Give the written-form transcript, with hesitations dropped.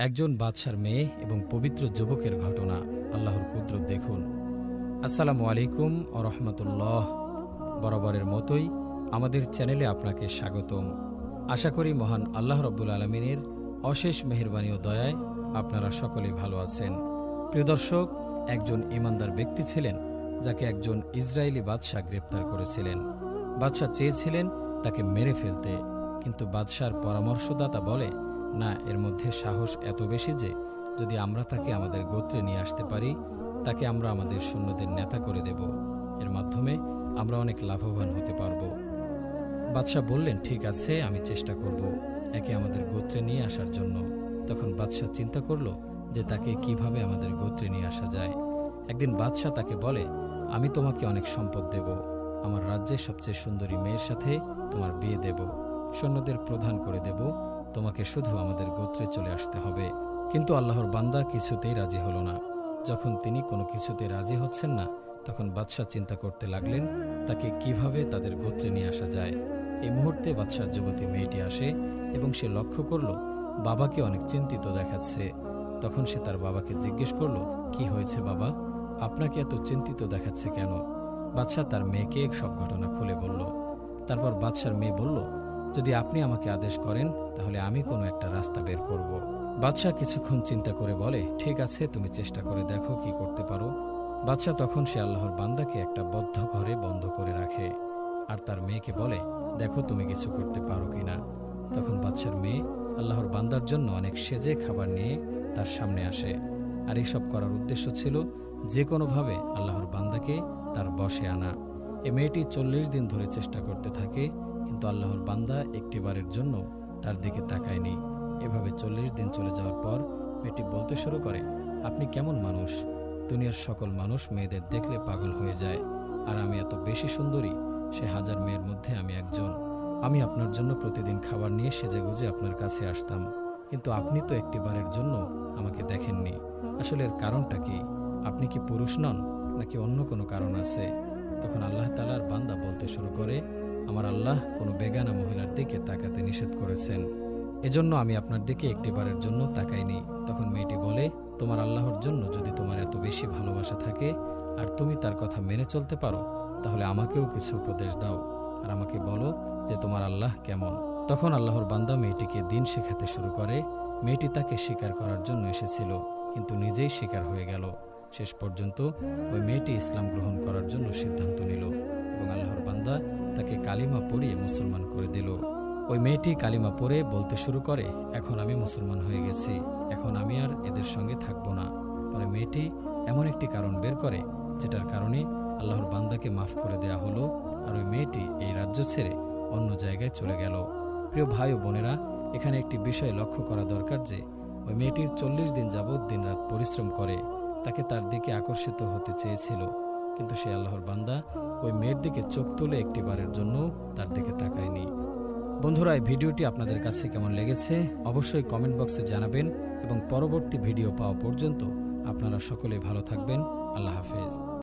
একজন বাদশার মেয়ে এবং পবিত্র যুবকের ঘটনা। আল্লাহর কুদরত দেখুন। আসসালামু আলাইকুম ও রহমতুল্লাহ। বরাবরের মতোই আমাদের চ্যানেলে আপনাকে স্বাগতম। আশা করি মহান আল্লাহ রব্বুল আলমিনের অশেষ মেহেরবানি ও দয়ায় আপনারা সকলেই ভালো আছেন। প্রিয় দর্শক, একজন ইমানদার ব্যক্তি ছিলেন যাকে একজন ইসরায়েলি বাদশাহ গ্রেপ্তার করেছিলেন। বাদশাহ চেয়েছিলেন তাকে মেরে ফেলতে, কিন্তু বাদশার পরামর্শদাতা বলে, না, এর মধ্যে সাহস এত বেশি যে যদি আমরা তাকে আমাদের গোত্রে নিয়ে আসতে পারি, তাকে আমরা আমাদের সৈন্যদের নেতা করে দেব। এর মাধ্যমে আমরা অনেক লাভবান হতে পারব। বাদশাহ বললেন, ঠিক আছে, আমি চেষ্টা করব একে আমাদের গোত্রে নিয়ে আসার জন্য। তখন বাদশাহ চিন্তা করল যে তাকে কিভাবে আমাদের গোত্রে নিয়ে আসা যায়। একদিন বাদশাহ তাকে বলে, আমি তোমাকে অনেক সম্পদ দেব, আমার রাজ্যের সবচেয়ে সুন্দরী মেয়ের সাথে তোমার বিয়ে দেব, সৈন্যদের প্রধান করে দেব, তোমাকে শুধু আমাদের গোত্রে চলে আসতে হবে। কিন্তু আল্লাহর বান্দা কিছুতেই রাজি হল না। যখন তিনি কোনো কিছুতে রাজি হচ্ছেন না, তখন বাদশাহ চিন্তা করতে লাগলেন তাকে কিভাবে তাদের গোত্রে নিয়ে আসা যায়। এই মুহূর্তে বাদশার যুবতী মেয়েটি আসে এবং সে লক্ষ্য করল বাবাকে অনেক চিন্তিত দেখাচ্ছে। তখন সে তার বাবাকে জিজ্ঞেস করল, কি হয়েছে বাবা, আপনাকে এত চিন্তিত দেখাচ্ছে কেন? বাদশাহ তার মেয়েকে সব ঘটনা খুলে বলল। তারপর বাদশার মেয়ে বলল, যদি আপনি আমাকে আদেশ করেন তাহলে আমি কোনো একটা রাস্তা বের করব। বাদশাহ কিছুক্ষণ চিন্তা করে বলে, ঠিক আছে, তুমি চেষ্টা করে দেখো কি করতে পারো। বাদশাহ তখন সে আল্লাহর বান্দাকে একটা বদ্ধ ঘরে বন্ধ করে রাখে আর তার মেয়েকে বলে, দেখো তুমি কিছু করতে পারো কিনা। তখন বাদশার মেয়ে আল্লাহর বান্দার জন্য অনেক সেজে খাবার নিয়ে তার সামনে আসে। আর এসব করার উদ্দেশ্য ছিল যে কোনোভাবে আল্লাহর বান্দাকে তার বশে আনা। এ মেয়েটি 40 দিন ধরে চেষ্টা করতে থাকে, কিন্তু আল্লাহর বান্দা একটিবারের জন্য তার দিকে তাকায়নি। এভাবে 40 দিন চলে যাওয়ার পর মেয়েটি বলতে শুরু করে, আপনি কেমন মানুষ? দুনিয়ার সকল মানুষ মেয়েদের দেখলে পাগল হয়ে যায়, আর আমি এত বেশি সুন্দরী, সে হাজার মেয়ের মধ্যে আমি একজন। আমি আপনার জন্য প্রতিদিন খাবার নিয়ে সেজেগুজে আপনার কাছে আসতাম, কিন্তু আপনি তো একটিবারের জন্য আমাকে দেখেননি। আসলে এর কারণটা কি? আপনি কি পুরুষ নন, নাকি অন্য কোনো কারণ আছে? তখন আল্লাহ তাআলার বান্দা বলতে শুরু করে, আমার আল্লাহ কোনো বেগানা মহিলার দিকে তাকাতে নিষেধ করেছেন, এজন্য আমি আপনার দিকে একটিবারের জন্য তাকাইনি। তখন মেয়েটি বলে, তোমার আল্লাহর জন্য যদি তোমার এত বেশি ভালোবাসা থাকে আর তুমি তার কথা মেনে চলতে পারো, তাহলে আমাকেও কিছু উপদেশ দাও আর আমাকে বলো যে তোমার আল্লাহ কেমন। তখন আল্লাহর বান্দা মেয়েটিকে দিন শেখাতে শুরু করে। মেয়েটি তাকে স্বীকার করার জন্য এসেছিল, কিন্তু নিজেই স্বীকার হয়ে গেল। শেষ পর্যন্ত ওই মেয়েটি ইসলাম গ্রহণ করার জন্য সিদ্ধান্ত নিল এবং আল্লাহর বান্দা তাকে কালিমা পড়িয়ে মুসলমান করে দিল। ওই মেয়েটি কালিমা পড়ে বলতে শুরু করে, এখন আমি মুসলমান হয়ে গেছি, এখন আমি আর এদের সঙ্গে থাকবো না। পরে মেয়েটি এমন একটি কারণ বের করে যেটার কারণে আল্লাহর বান্দাকে মাফ করে দেয়া হলো, আর ওই মেয়েটি এই রাজ্য ছেড়ে অন্য জায়গায় চলে গেল। প্রিয় ভাই ও বোনেরা, এখানে একটি বিষয় লক্ষ্য করা দরকার যে ওই মেয়েটির 40 দিন যাবৎ দিনরাত পরিশ্রম করে তাকে তার দিকে আকর্ষিত হতে চেয়েছিল, কিন্তু সে আল্লাহর বান্দা ওই মেয়ের দিকে চোখ তুলে একটিবারের জন্য তার দিকে তাকায়নি। বন্ধুরা, এই ভিডিওটি আপনাদের কাছে কেমন লেগেছে অবশ্যই কমেন্ট বক্সে জানাবেন এবং পরবর্তী ভিডিও পাওয়া পর্যন্ত আপনারা সকলে ভালো থাকবেন। আল্লাহ হাফেজ।